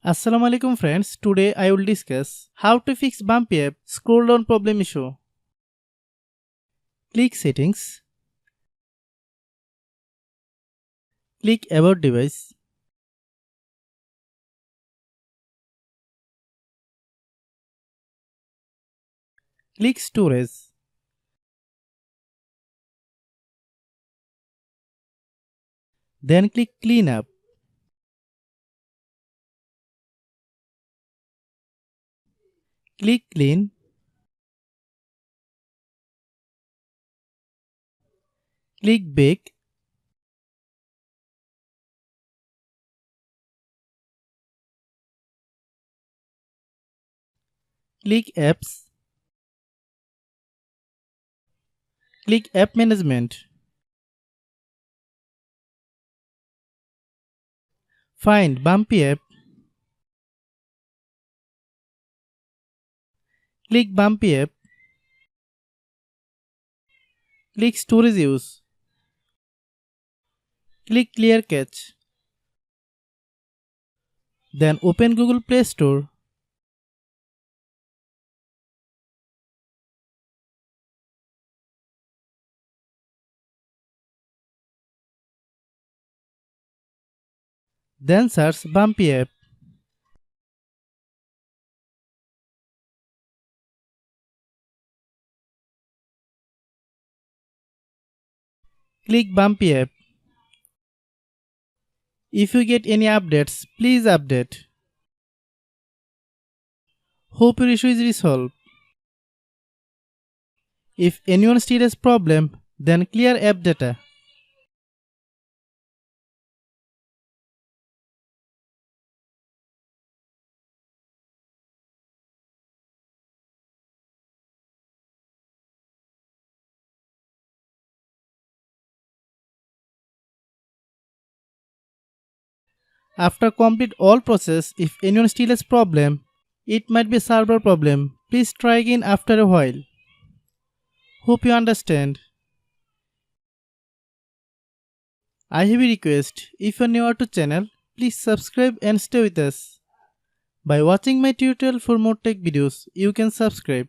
Assalamu alaikum friends, today I will discuss how to fix Bumpy app scroll down problem issue. Click settings, click about device, click storage, then click clean up. Click clean, click back, click apps, click app management. Find Bumpy app, click Bumpy app, click storage use, click clear cache. Then open Google Play Store. Then search Bumpy app. Click Bumpy app. If you get any updates, please update. Hope your issue is resolved. If anyone still has problem, then clear app data. After complete all process, if anyone still has problem, it might be server problem. Please try again after a while. Hope you understand. I have a request. If you are new to channel, please subscribe and stay with us. By watching my tutorial for more tech videos, you can subscribe.